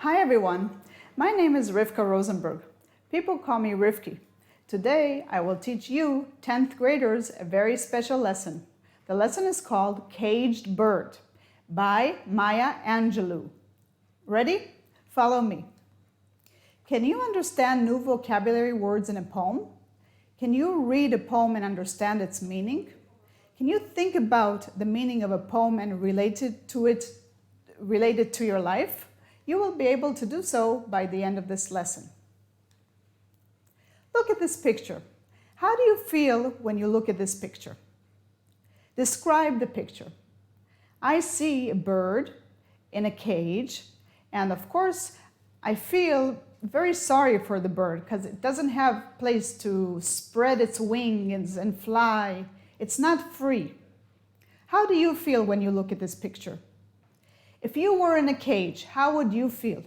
Hi everyone, my name is Rivka Rosenberg. People call me Rivki. Today I will teach you 10th graders a very special lesson. The lesson is called Caged Bird by Maya Angelou. Ready? Follow me. Can you understand new vocabulary words in a poem? Can you read a poem and understand its meaning? Can you think about the meaning of a poem and relate it to your life? You will be able to do so by the end of this lesson. Look at this picture. How do you feel when you look at this picture? Describe the picture. I see a bird in a cage, and of course, I feel very sorry for the bird because it doesn't have place to spread its wings and fly. It's not free. How do you feel when you look at this picture? If you were in a cage, how would you feel?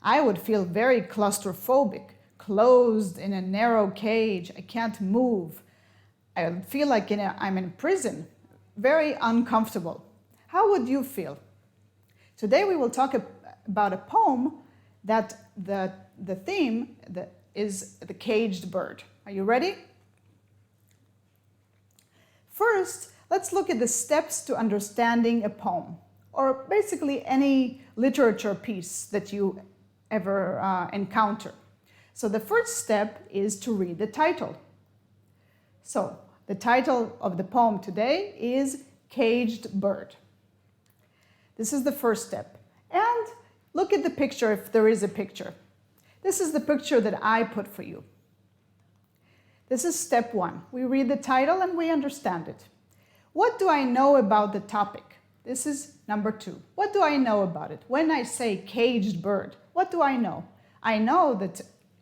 I would feel very claustrophobic, closed in a narrow cage. I can't move. I would feel like I'm in prison, very uncomfortable. How would you feel? Today we will talk about a poem that the theme is the caged bird. Are you ready? First, let's look at the steps to understanding a poem, or basically any literature piece that you ever encounter. So the first step is to read the title. So the title of the poem today is Caged Bird. This is the first step. And look at the picture if there is a picture. This is the picture that I put for you. This is step one. We read the title and we understand it. What do I know about the topic? This is number two. What do I know about it? When I say caged bird, what do I know? I know that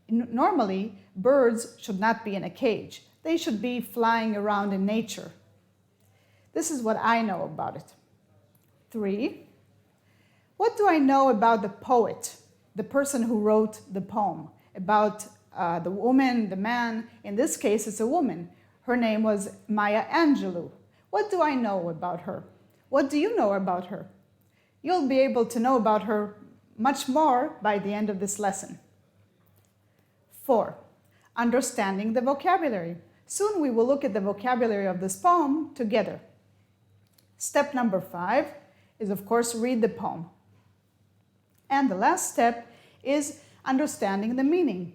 normally birds should not be in a cage. They should be flying around in nature. This is what I know about it. 3, what do I know about the poet, the person who wrote the poem, about the woman, the man? In this case, it's a woman. Her name was Maya Angelou. What do I know about her? What do you know about her? You'll be able to know about her much more by the end of this lesson. 4, understanding the vocabulary. Soon we will look at the vocabulary of this poem together. Step number 5 is, of course, read the poem. And the last step is understanding the meaning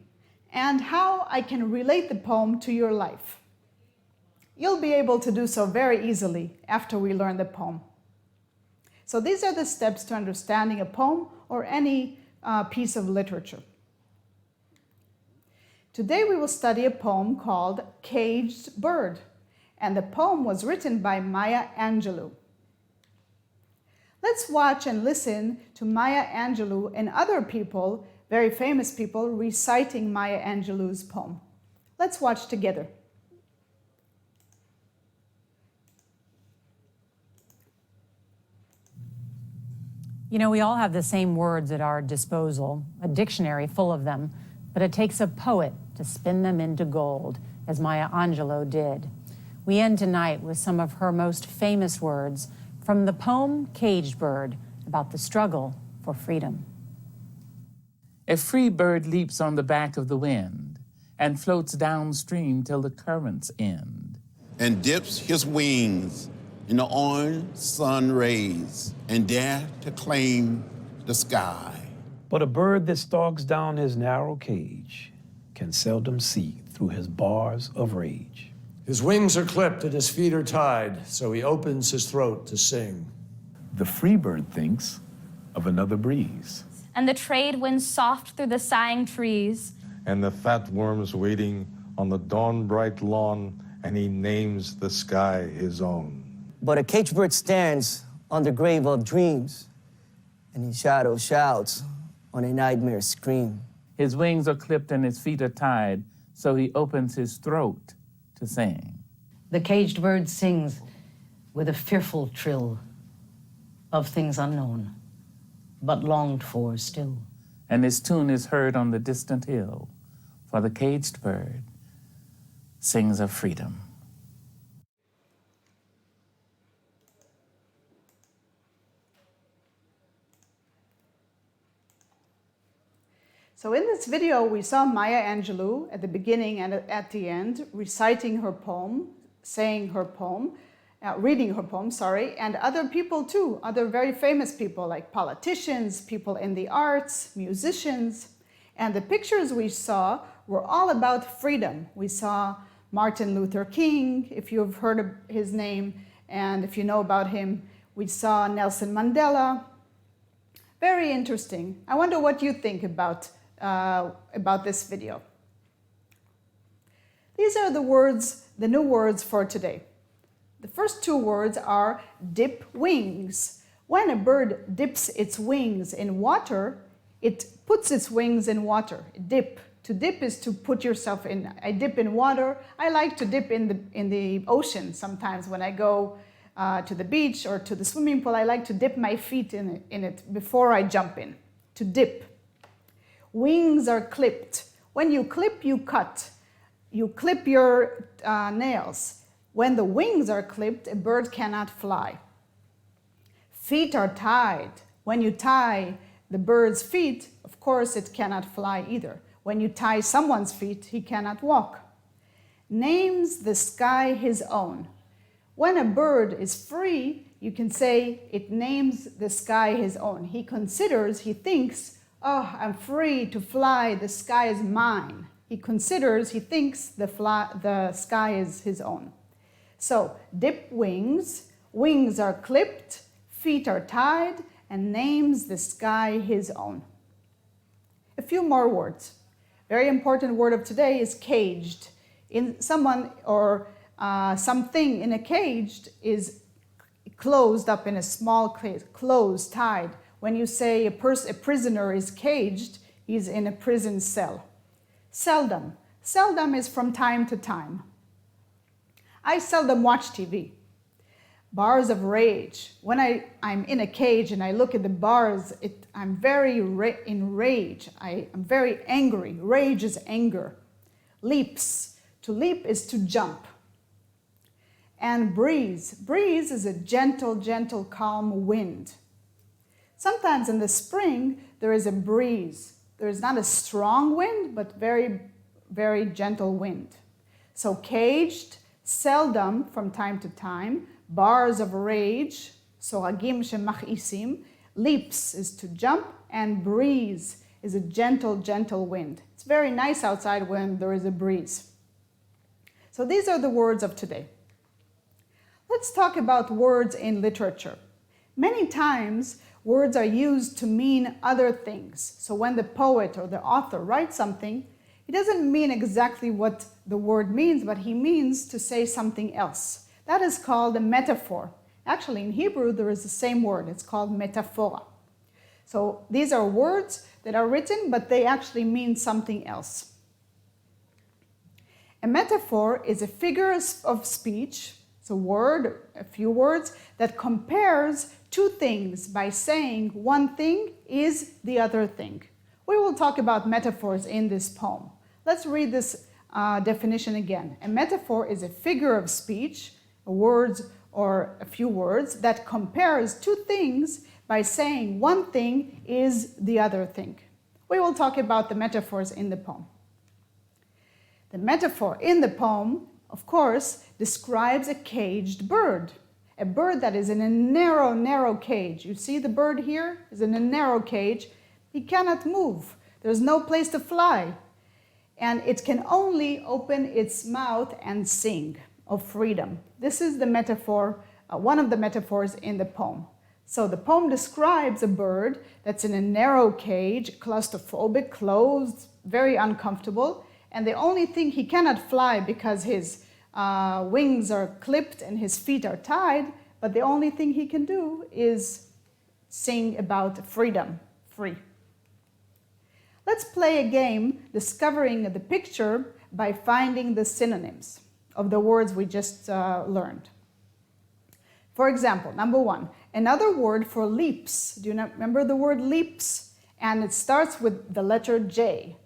and how I can relate the poem to your life. You'll be able to do so very easily after we learn the poem. So these are the steps to understanding a poem or any piece of literature. Today we will study a poem called Caged Bird, and the poem was written by Maya Angelou. Let's watch and listen to Maya Angelou and other people, very famous people, reciting Maya Angelou's poem. Let's watch together. You know, we all have the same words at our disposal, a dictionary full of them, but it takes a poet to spin them into gold, as Maya Angelou did. We end tonight with some of her most famous words from the poem Caged Bird, about the struggle for freedom. A free bird leaps on the back of the wind and floats downstream till the currents end. And dips his wings in the orange sun rays and dare to claim the sky. But a bird that stalks down his narrow cage can seldom see through his bars of rage. His wings are clipped and his feet are tied, so he opens his throat to sing. The free bird thinks of another breeze. And the trade winds soft through the sighing trees. And the fat worms waiting on the dawn-bright lawn, and he names the sky his own. But a caged bird stands on the grave of dreams, and in shadow shouts on a nightmare scream. His wings are clipped and his feet are tied, so he opens his throat to sing. The caged bird sings with a fearful trill of things unknown, but longed for still. And his tune is heard on the distant hill, for the caged bird sings of freedom. So in this video, we saw Maya Angelou at the beginning and at the end reciting her poem, saying her poem, reading her poem, and other people too, other very famous people like politicians, people in the arts, musicians. And the pictures we saw were all about freedom. We saw Martin Luther King, if you've heard of his name, and if you know about him, we saw Nelson Mandela. Very interesting. I wonder what you think about this video. These are the words, the new words for today. The first two words are dip wings. When a bird dips its wings in water, it puts its wings in water. Dip. To dip is to put yourself in. I dip in water. I like to dip in the ocean sometimes when I go to the beach or to the swimming pool. I like to dip my feet in it before I jump in. To dip. Wings are clipped. When you clip, you cut. You clip your nails. When the wings are clipped, a bird cannot fly. Feet are tied. When you tie the bird's feet, of course, it cannot fly either. When you tie someone's feet, he cannot walk. Names the sky his own. When a bird is free, you can say it names the sky his own. He considers, he thinks, oh, I'm free to fly, the sky is mine. He considers, he thinks the sky is his own. So, dip wings, wings are clipped, feet are tied, and names the sky his own. A few more words. Very important word of today is caged. In someone or something in a cage is closed up in a small cage, closed, tied. When you say a prisoner is caged, he's in a prison cell. Seldom. Seldom is from time to time. I seldom watch TV. Bars of rage. When I'm in a cage and I look at the bars, I'm very enraged. I am very angry. Rage is anger. Leaps. To leap is to jump. And breeze. Breeze is a gentle, gentle, calm wind. Sometimes in the spring, there is a breeze. There is not a strong wind, but very, very gentle wind. So caged, seldom from time to time, bars of rage, soragim shemach'isim, leaps is to jump, and breeze is a gentle, gentle wind. It's very nice outside when there is a breeze. So these are the words of today. Let's talk about words in literature. Many times, words are used to mean other things. So when the poet or the author writes something, he doesn't mean exactly what the word means, but he means to say something else. That is called a metaphor. Actually, in Hebrew, there is the same word. It's called metaphora. So these are words that are written, but they actually mean something else. A metaphor is a figure of speech, it's a word, a few words, that compares two things by saying one thing is the other thing. We will talk about metaphors in this poem. Let's read this definition again. A metaphor is a figure of speech, words or a few words, that compares two things by saying one thing is the other thing. We will talk about the metaphors in the poem. The metaphor in the poem, of course, describes a caged bird. A bird that is in a narrow, narrow cage. You see the bird here is in a narrow cage. He cannot move. There's no place to fly. And it can only open its mouth and sing of freedom. This is the metaphor, one of the metaphors in the poem. So the poem describes a bird that's in a narrow cage, claustrophobic, closed, very uncomfortable. And the only thing, he cannot fly because his wings are clipped and his feet are tied, but the only thing he can do is sing about freedom, free. Let's play a game discovering the picture by finding the synonyms of the words we just learned. For example, number one, another word for leaps. Do you remember the word leaps? And it starts with the letter J.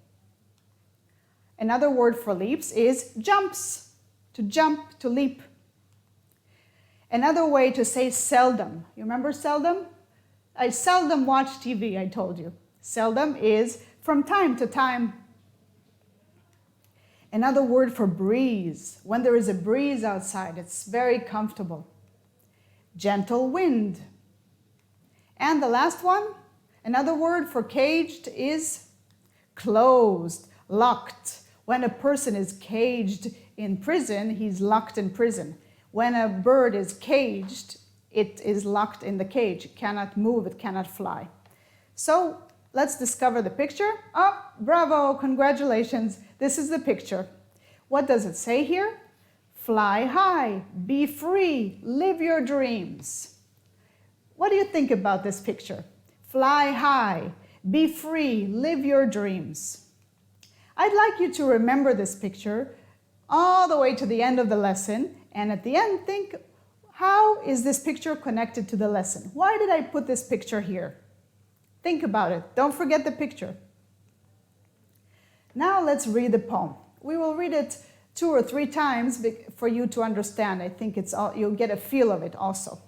Another word for leaps is jumps. To jump, to leap. Another way to say seldom. You remember seldom? I seldom watch TV, I told you. Seldom is from time to time. Another word for breeze. When there is a breeze outside, it's very comfortable. Gentle wind. And the last one, another word for caged is closed, locked. When a person is caged in prison, he's locked in prison. When a bird is caged, it is locked in the cage. It cannot move, it cannot fly. So let's discover the picture. Oh, bravo, congratulations. This is the picture. What does it say here? Fly high, be free, live your dreams. What do you think about this picture? Fly high, be free, live your dreams. I'd like you to remember this picture all the way to the end of the lesson, and at the end think, how is this picture connected to the lesson? Why did I put this picture here? Think about it. Don't forget the picture. Now let's read the poem. We will read it 2 or 3 times for you to understand. I think you'll get a feel of it also.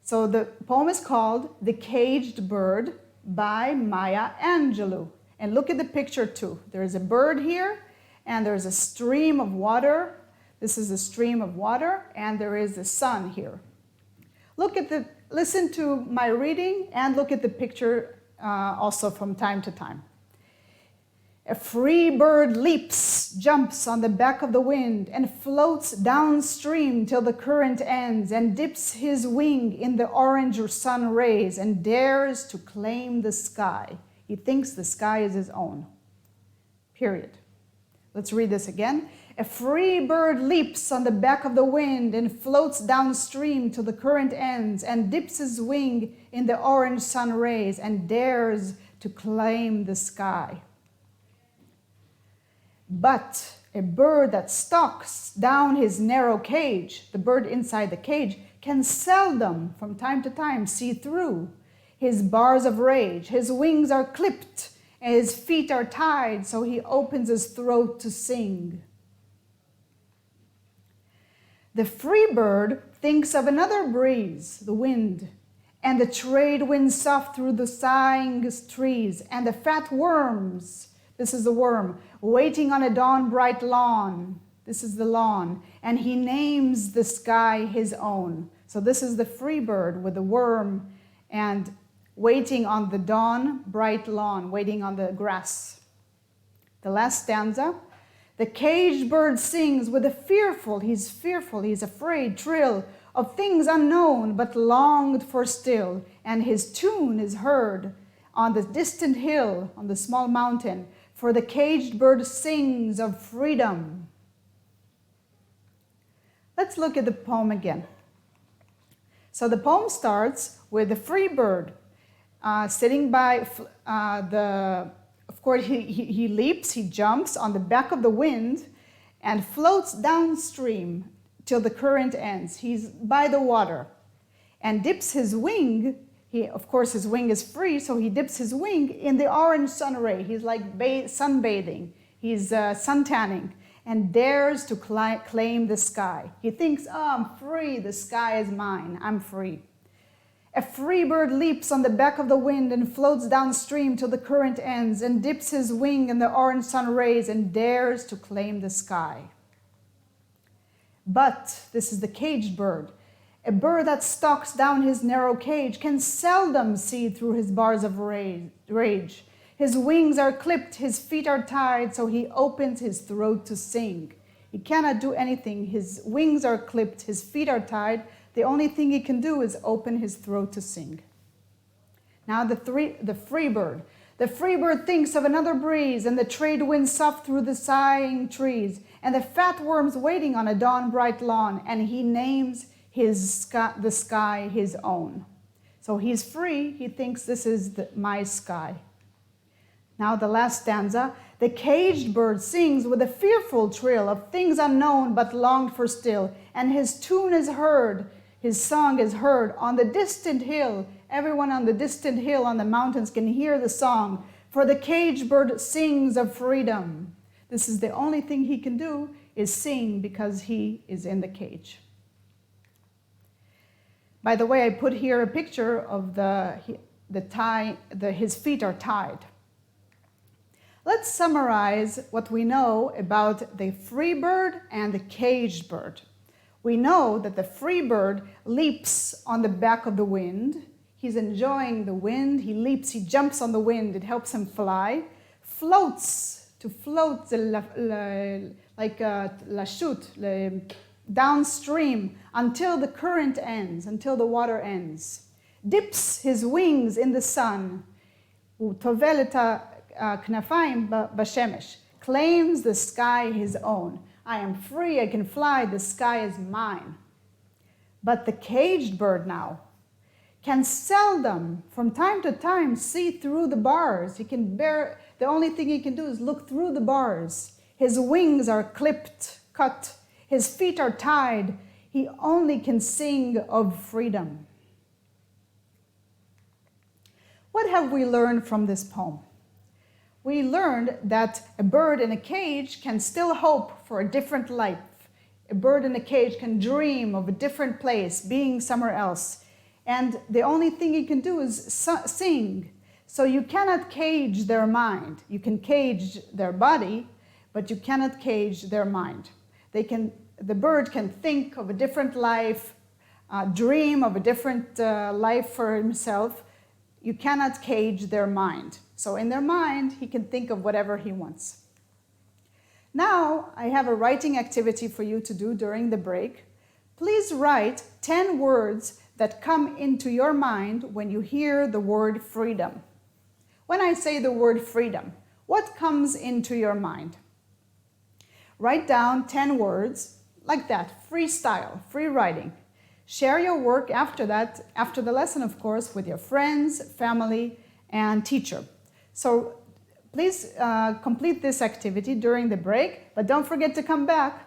So the poem is called The Caged Bird by Maya Angelou. And look at the picture too. There is a bird here, and there's a stream of water. This is a stream of water, and there is the sun here. Listen to my reading and look at the picture also from time to time. A free bird leaps, jumps on the back of the wind, and floats downstream till the current ends, and dips his wing in the orange sun rays, and dares to claim the sky. He thinks the sky is his own. Period. Let's read this again. A free bird leaps on the back of the wind and floats downstream till the current ends, and dips his wing in the orange sun rays, and dares to claim the sky. But a bird that stalks down his narrow cage, the bird inside the cage, can seldom, from time to time, see through his bars of rage. His wings are clipped and his feet are tied, so he opens his throat to sing. The free bird thinks of another breeze, the wind, and the trade winds soft through the sighing trees, and the fat worms, this is the worm, waiting on a dawn bright lawn, this is the lawn, and he names the sky his own. So this is the free bird with the worm and waiting on the dawn bright lawn, waiting on the grass. The last stanza. The caged bird sings with a fearful, he's afraid, trill of things unknown but longed for still, and his tune is heard on the distant hill, on the small mountain, for the caged bird sings of freedom. Let's look at the poem again. So the poem starts with the free bird sitting by of course, he leaps, he jumps on the back of the wind and floats downstream till the current ends. He's by the water and dips his wing. Of course, his wing is free, so he dips his wing in the orange sun ray. He's like sunbathing. He's suntanning and dares to claim the sky. He thinks, oh, I'm free. The sky is mine. I'm free. A free bird leaps on the back of the wind and floats downstream till the current ends, and dips his wing in the orange sun rays and dares to claim the sky. But this is the caged bird. A bird that stalks down his narrow cage can seldom see through his bars of rage. His wings are clipped, his feet are tied, so he opens his throat to sing. He cannot do anything. His wings are clipped, his feet are tied. The only thing he can do is open his throat to sing. Now the free bird. The free bird thinks of another breeze, and the trade winds soft through the sighing trees, and the fat worms waiting on a dawn bright lawn, and he names the sky his own. So he's free. He thinks this is my sky. Now the last stanza. The caged bird sings with a fearful trill of things unknown but longed for still, and his tune is heard. His song is heard on the distant hill. Everyone on the distant hill on the mountains can hear the song. For the caged bird sings of freedom. This is the only thing he can do, is sing, because he is in the cage. By the way, I put here a picture of his feet are tied. Let's summarize what we know about the free bird and the caged bird. We know that the free bird leaps on the back of the wind. He's enjoying the wind. He leaps, he jumps on the wind. It helps him fly. Floats, to float like lashut, downstream until the current ends, until the water ends. Dips his wings in the sun. הוא טובל את הכנפיים בשמש. Claims the sky his own. I am free, I can fly, the sky is mine. But the caged bird now can seldom, from time to time, see through the bars. He can bear, the only thing he can do is look through the bars. His wings are clipped, cut. His feet are tied. He only can sing of freedom. What have we learned from this poem? We learned that a bird in a cage can still hope for a different life. A bird in a cage can dream of a different place, being somewhere else. And the only thing he can do is sing. So you cannot cage their mind. You can cage their body, but you cannot cage their mind. The bird can think of a different life, dream of a different life for himself. You cannot cage their mind. So in their mind, he can think of whatever he wants. Now, I have a writing activity for you to do during the break. Please write 10 words that come into your mind when you hear the word freedom. When I say the word freedom, what comes into your mind? Write down 10 words like that, freestyle, free writing. Share your work after that, after the lesson, of course, with your friends, family, and teacher. So please complete this activity during the break, but don't forget to come back.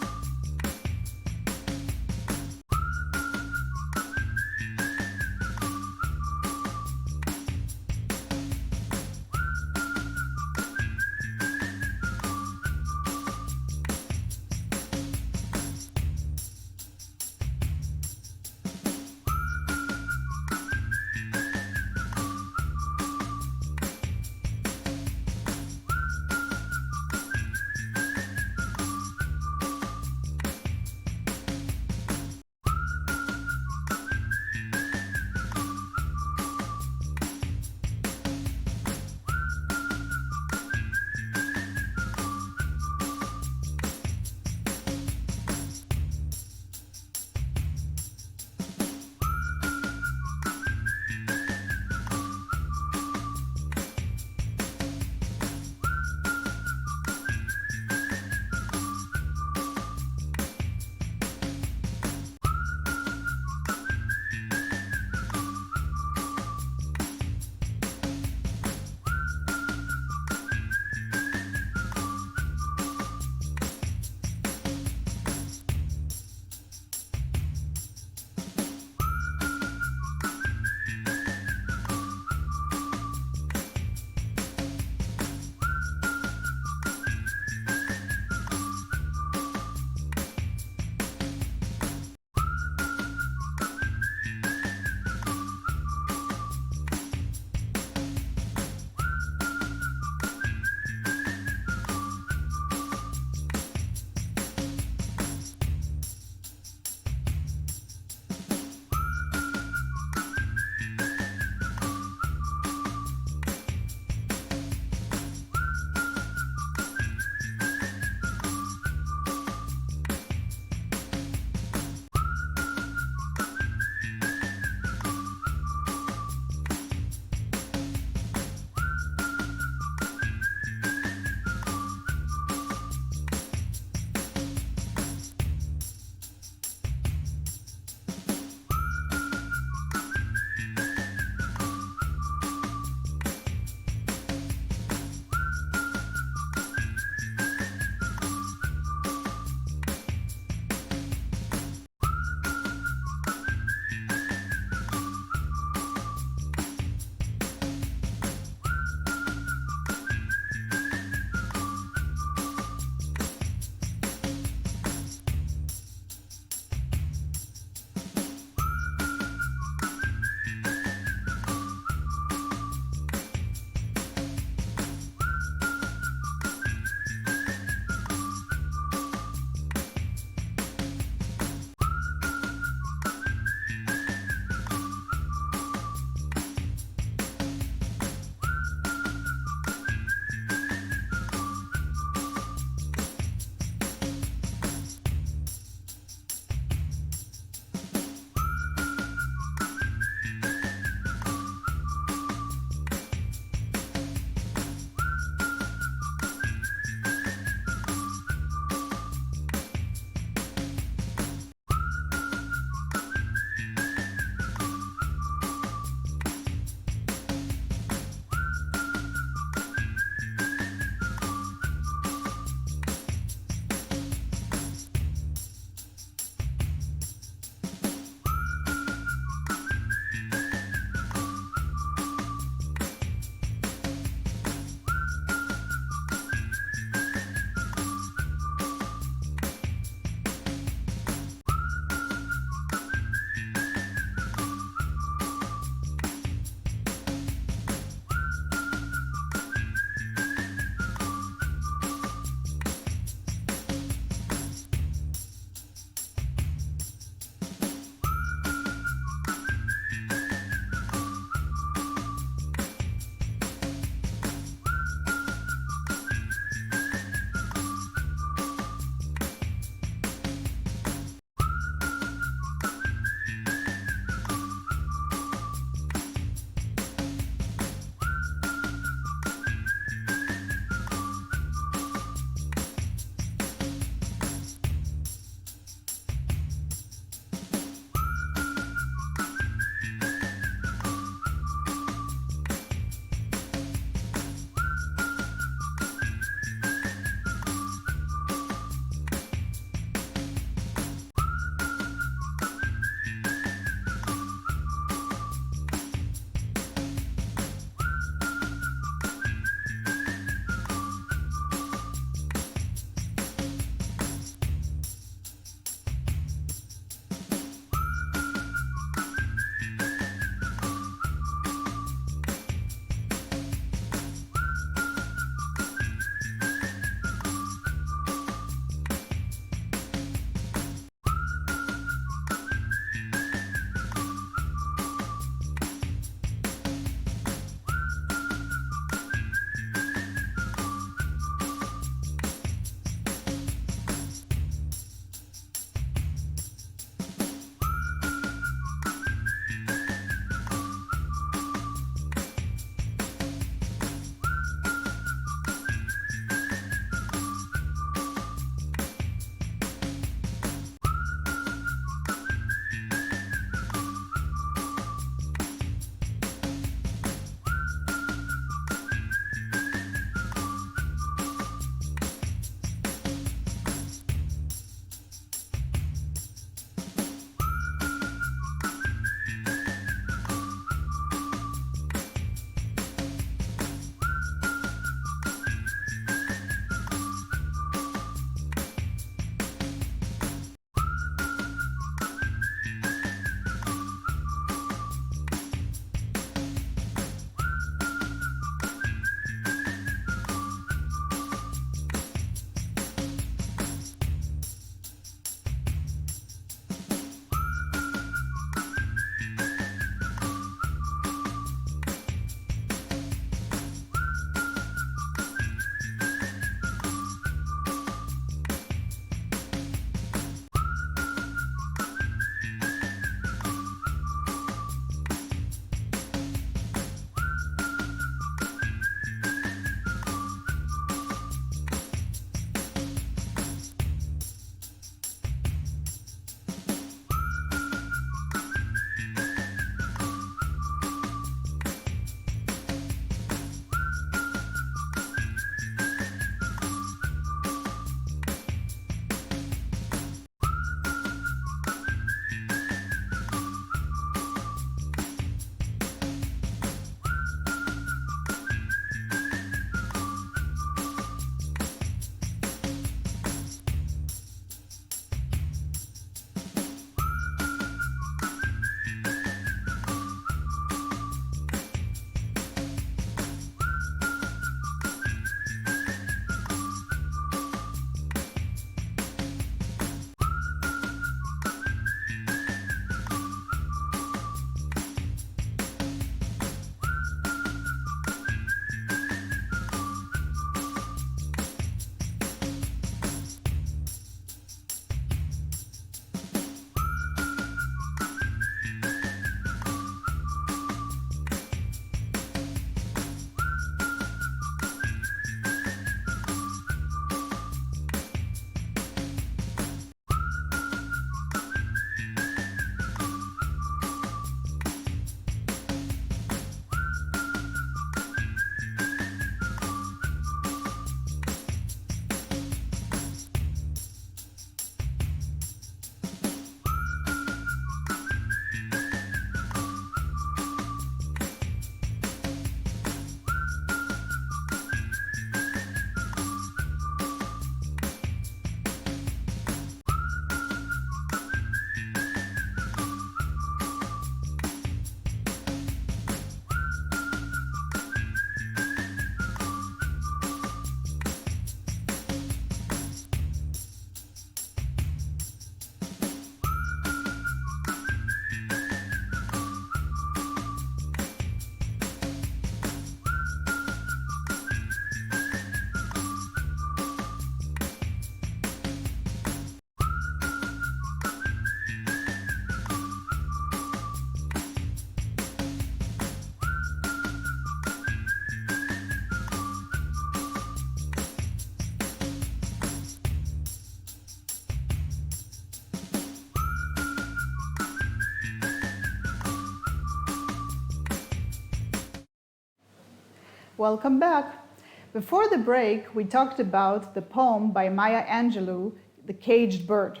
welcome back. Before the break, we talked about the poem by Maya Angelou, The Caged Bird.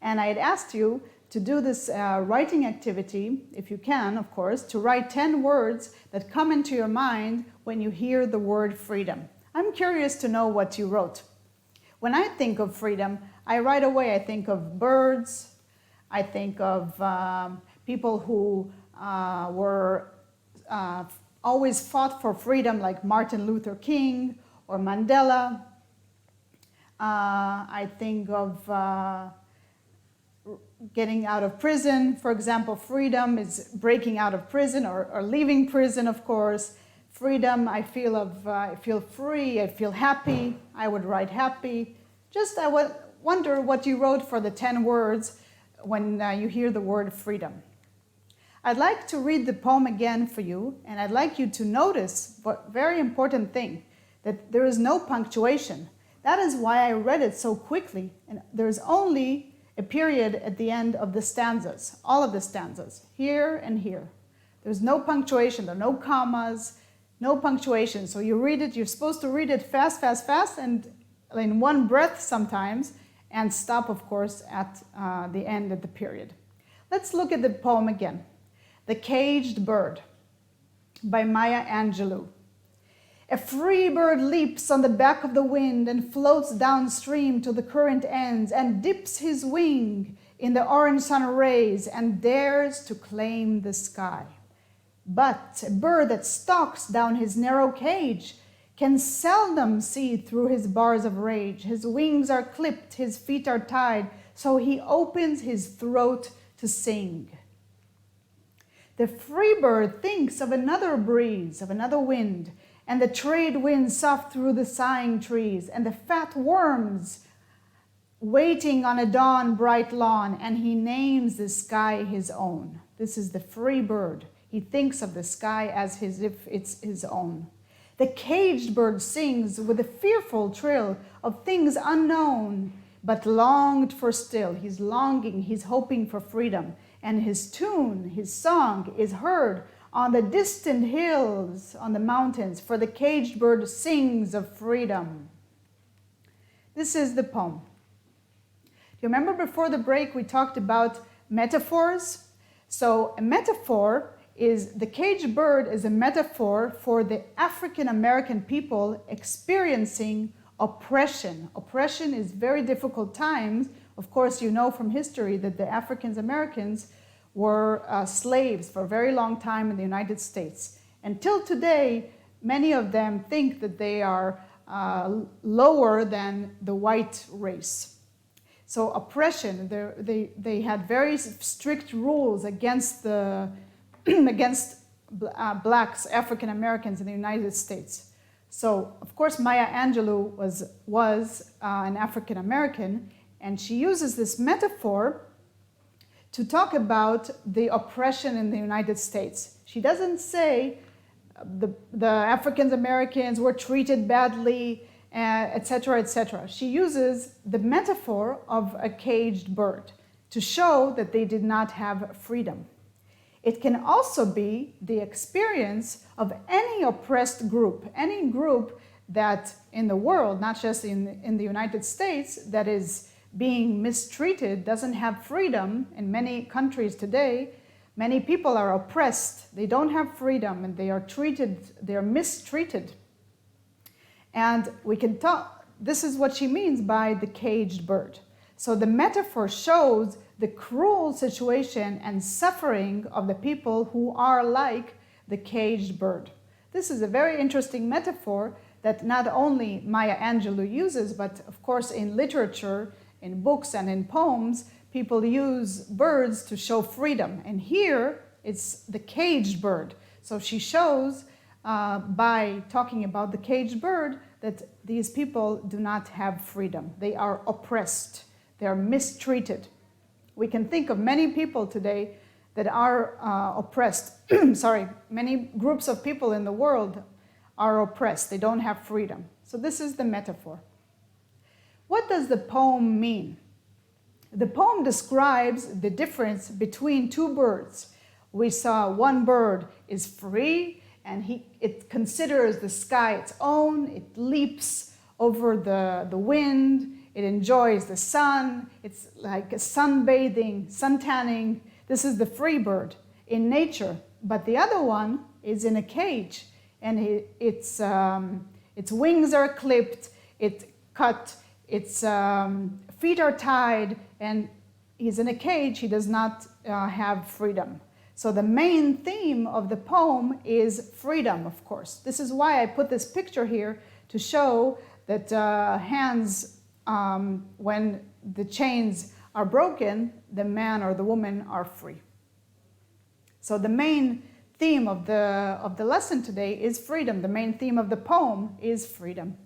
And I had asked you to do this writing activity, if you can, of course, to write 10 words that come into your mind when you hear the word freedom. I'm curious to know what you wrote. When I think of freedom, right away I think of birds, I think of people who were always fought for freedom, like Martin Luther King or Mandela. I think of getting out of prison. For example, freedom is breaking out of prison or leaving prison, of course. Freedom, I feel free, I feel happy. I would write happy. Just I would wonder what you wrote for the 10 words when you hear the word freedom. I'd like to read the poem again for you, and I'd like you to notice a very important thing, that there is no punctuation. That is why I read it so quickly, and there's only a period at the end of the stanzas, all of the stanzas, here and here. There's no punctuation, there are no commas, no punctuation. So you read it, you're supposed to read it fast, fast, fast, and in one breath sometimes, and stop, of course, at the end of the period. Let's look at the poem again. The Caged Bird by Maya Angelou. A free bird leaps on the back of the wind and floats downstream till the current ends and dips his wing in the orange sun rays and dares to claim the sky. But a bird that stalks down his narrow cage can seldom see through his bars of rage. His wings are clipped, his feet are tied, so he opens his throat to sing. The free bird thinks of another breeze, of another wind, and the trade winds soft through the sighing trees, and the fat worms waiting on a dawn bright lawn, and he names the sky his own. This is the free bird. He thinks of the sky as if it's his own. The caged bird sings with a fearful trill of things unknown, but longed for still. He's longing, he's hoping for freedom. And his tune, his song, is heard on the distant hills, on the mountains, for the caged bird sings of freedom. This is the poem. Do you remember before the break we talked about metaphors? So a metaphor is, the caged bird is a metaphor for the African American people experiencing oppression. Oppression is very difficult times. Of course, you know from history that the African Americans were slaves for a very long time in the United States. Until today, many of them think that they are lower than the white race. So oppression, they had very strict rules against blacks, African Americans in the United States. So, of course, Maya Angelou was an African American, and she uses this metaphor to talk about the oppression in the United States. She doesn't say the African Americans were treated badly, etc., etc. She uses the metaphor of a caged bird to show that they did not have freedom. It can also be the experience of any oppressed group, any group that in the world, not just in the United States, that is being mistreated, doesn't have freedom. In many countries today, many people are oppressed. They don't have freedom and they are mistreated. And we can talk, this is what she means by the caged bird. So the metaphor shows the cruel situation and suffering of the people who are like the caged bird. This is a very interesting metaphor that not only Maya Angelou uses, but of course in literature, in books and in poems, people use birds to show freedom. And here it's the caged bird. So she shows by talking about the caged bird that these people do not have freedom. They are oppressed. They are mistreated. We can think of many people today that are oppressed. Many groups of people in the world are oppressed. They don't have freedom. So this is the metaphor. What does the poem mean? The poem describes the difference between two birds. We saw one bird is free and it considers the sky its own. It leaps over the wind. It enjoys the sun. It's like a sunbathing, suntanning. This is the free bird in nature. But the other one is in a cage, and its wings are clipped, it's cut, its feet are tied, and he's in a cage. He does not have freedom. So the main theme of the poem is freedom, of course. This is why I put this picture here to show that hands, when the chains are broken, the man or the woman are free. So the main theme of the lesson today is freedom. The main theme of the poem is freedom.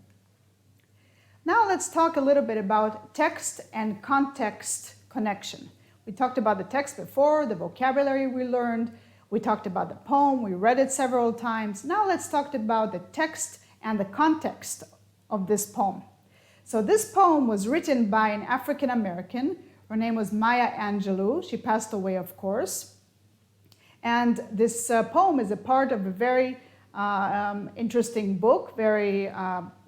Now let's talk a little bit about text and context connection. We talked about the text before, the vocabulary we learned. We talked about the poem, we read it several times. Now let's talk about the text and the context of this poem. So this poem was written by an African American. Her name was Maya Angelou. She passed away, of course. And this poem is a part of a very interesting book, very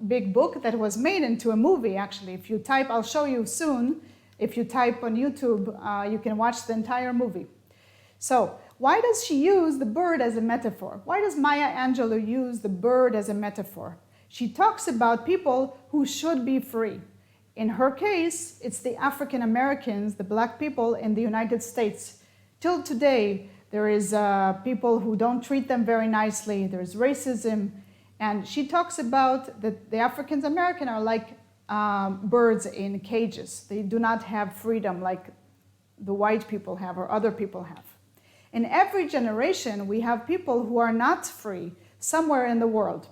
big book that was made into a movie, actually. If you type, I'll show you soon, if you type on YouTube, you can watch the entire movie. So why does she use the bird as a metaphor? Why does Maya Angelou use the bird as a metaphor? She talks about people who should be free. In her case, it's the African Americans, the black people in the United States. Till today, there is people who don't treat them very nicely. There's racism. And she talks about that the African American are like birds in cages. They do not have freedom like the white people have or other people have. In every generation, we have people who are not free somewhere in the world.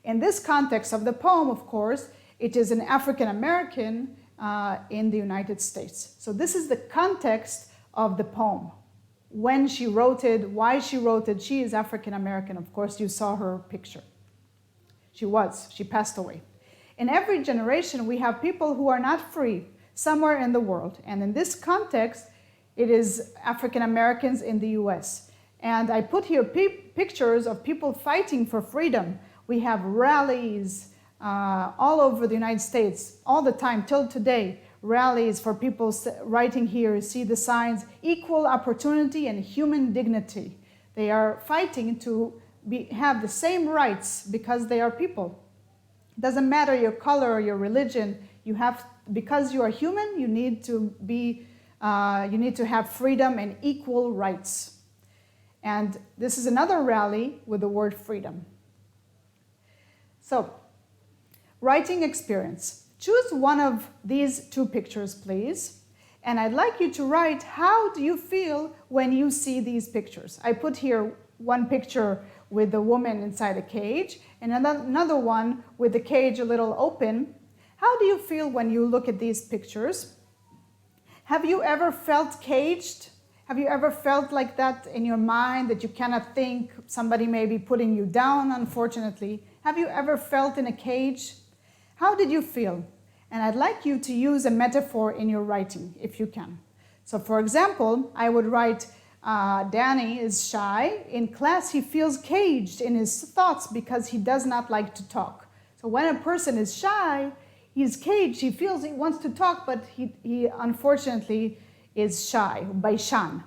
In this context of the poem, of course, it is an African American in the United States. So this is the context of the poem. When she wrote it, why she wrote it. She is African American. Of course, you saw her picture. She passed away. In every generation, we have people who are not free somewhere in the world. And in this context, it is African Americans in the US. And I put here pictures of people fighting for freedom. We have rallies all over the United States, all the time, till today. Rallies for people writing here, see the signs, equal opportunity and human dignity. They are fighting to have the same rights because they are people. It doesn't matter your color or your religion. Because you are human, you need to have freedom and equal rights. And this is another rally with the word freedom. So, writing experience. Choose one of these two pictures, please. And I'd like you to write, how do you feel when you see these pictures? I put here one picture with the woman inside a cage, and another one with the cage a little open. How do you feel when you look at these pictures? Have you ever felt caged? Have you ever felt like that in your mind, that you cannot think, somebody may be putting you down, unfortunately? Have you ever felt in a cage? How did you feel? And I'd like you to use a metaphor in your writing, if you can. So for example, I would write, Danny is shy. In class, he feels caged in his thoughts because he does not like to talk. So when a person is shy, he's caged. He feels he wants to talk, but he unfortunately is shy, baishan.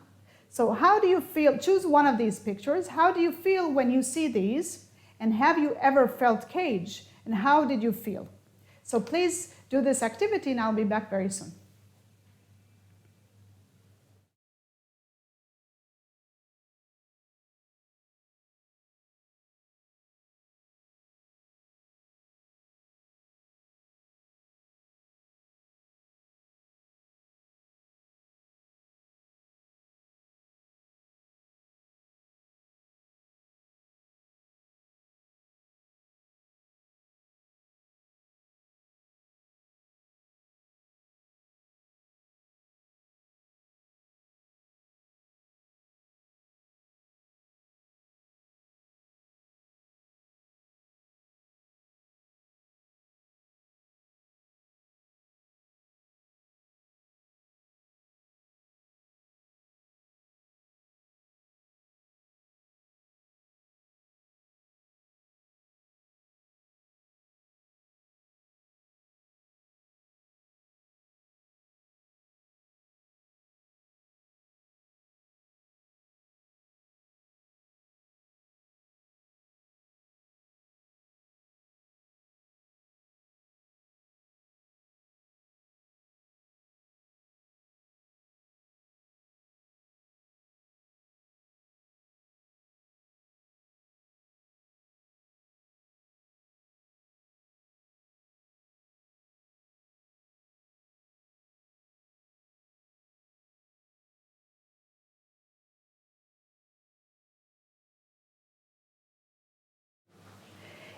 So how do you feel? Choose one of these pictures. How do you feel when you see these? And have you ever felt caged? And how did you feel? So please do this activity, and I'll be back very soon.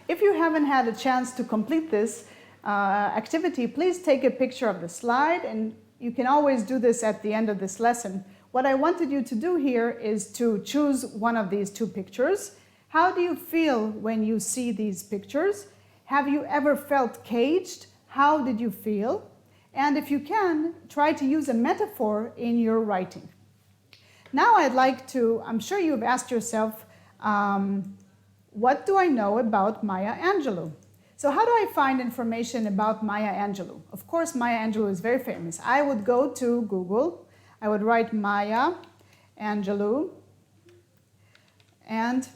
If you haven't had a chance to complete this activity, please take a picture of the slide, and you can always do this at the end of this lesson. What I wanted you to do here is to choose one of these two pictures. How do you feel when you see these pictures? Have you ever felt caged? How did you feel? And if you can, try to use a metaphor in your writing. Now I'd like to, I'm sure you've asked yourself, what do I know about Maya Angelou? So how do I find information about Maya Angelou? Of course, Maya Angelou is very famous. I would go to Google, I would write Maya Angelou, and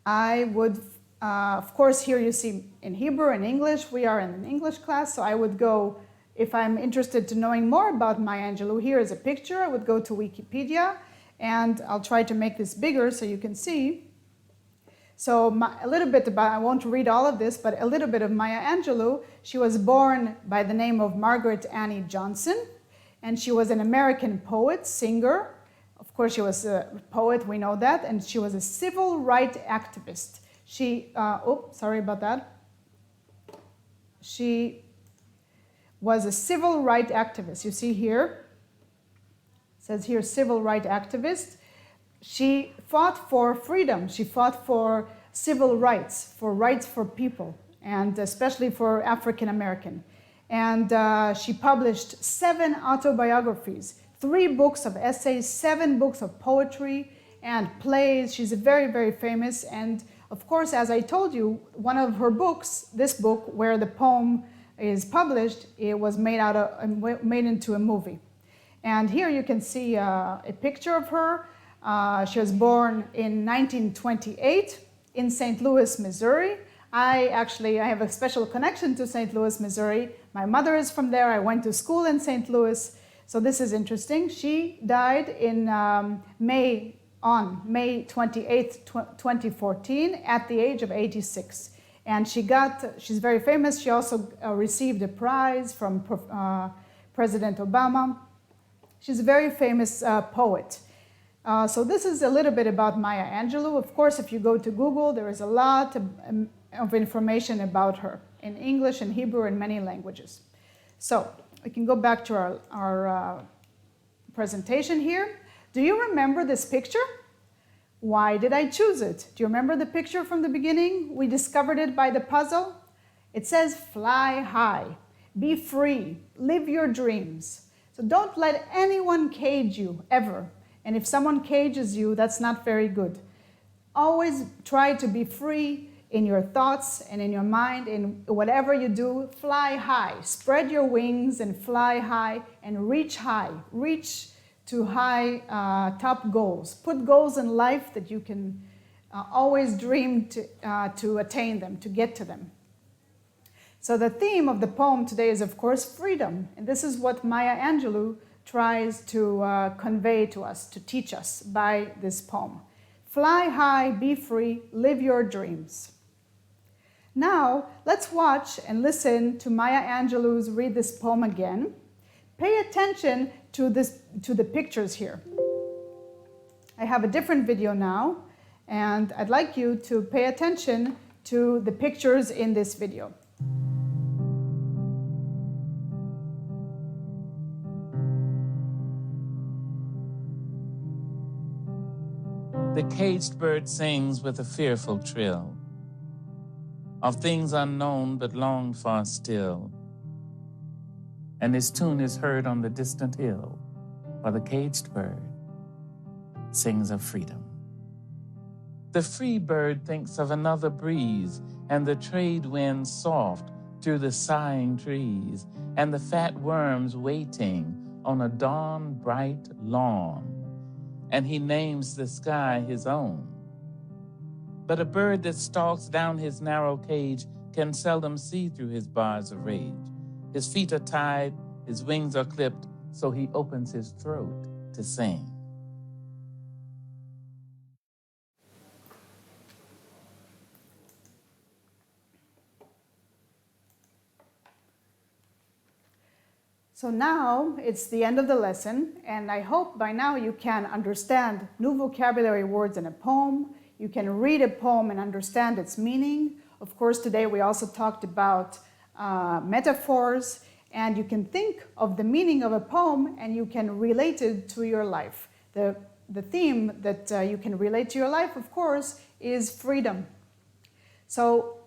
I would, of course, here you see in Hebrew and English. We are in an English class, so I would go, if I'm interested to knowing more about Maya Angelou, here is a picture. I would go to Wikipedia, and I'll try to make this bigger so you can see. So a little bit about, I won't read all of this, but a little bit of Maya Angelou. She was born by the name of Margaret Annie Johnson, and she was an American poet, singer. Of course, she was a poet, we know that, and she was a civil rights activist. She, sorry about that. She was a civil rights activist. You see here, it says here civil rights activist. She fought for freedom. She fought for civil rights for people, and especially for African American. And she published 7 autobiographies, 3 books of essays, 7 books of poetry and plays. She's very, very famous. And of course, as I told you, one of her books, this book where the poem is published, it was made into a movie. And here you can see a picture of her. She was born in 1928 in St. Louis, Missouri. I have a special connection to St. Louis, Missouri. My mother is from there. I went to school in St. Louis. So this is interesting. She died in May 28th, 2014 at the age of 86. And she's very famous. She also received a prize from President Obama. She's a very famous poet. So this is a little bit about Maya Angelou. Of course, if you go to Google, there is a lot of information about her in English and Hebrew and many languages. So we can go back to our presentation here. Do you remember this picture? Why did I choose it? Do you remember the picture from the beginning? We discovered it by the puzzle. It says, fly high, be free, live your dreams. So don't let anyone cage you, ever. And if someone cages you, that's not very good. Always try to be free in your thoughts and in your mind. In whatever you do, fly high. Spread your wings and fly high and reach high. Reach to high top goals. Put goals in life that you can always dream to attain them, to get to them. So the theme of the poem today is, of course, freedom. And this is what Maya Angelou tries to convey to us, to teach us by this poem. Fly high, be free, live your dreams. Now, let's watch and listen to Maya Angelou's read this poem again. Pay attention to the pictures here. I have a different video now, and I'd like you to pay attention to the pictures in this video. The caged bird sings with a fearful trill of things unknown but longed for still, and his tune is heard on the distant hill, while the caged bird sings of freedom. The free bird thinks of another breeze, and the trade wind soft through the sighing trees, and the fat worms waiting on a dawn-bright lawn, and he names the sky his own. But a bird that stalks down his narrow cage can seldom see through his bars of rage. His feet are tied, his wings are clipped, so he opens his throat to sing. So now it's the end of the lesson, and I hope by now you can understand new vocabulary words in a poem. You can read a poem and understand its meaning. Of course, today we also talked about metaphors, and you can think of the meaning of a poem and you can relate it to your life. The theme that you can relate to your life, of course, is freedom. So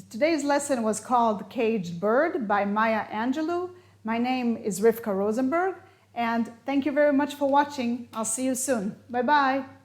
today's lesson was called Caged Bird by Maya Angelou. My name is Rivka Rosenberg, and thank you very much for watching. I'll see you soon. Bye-bye.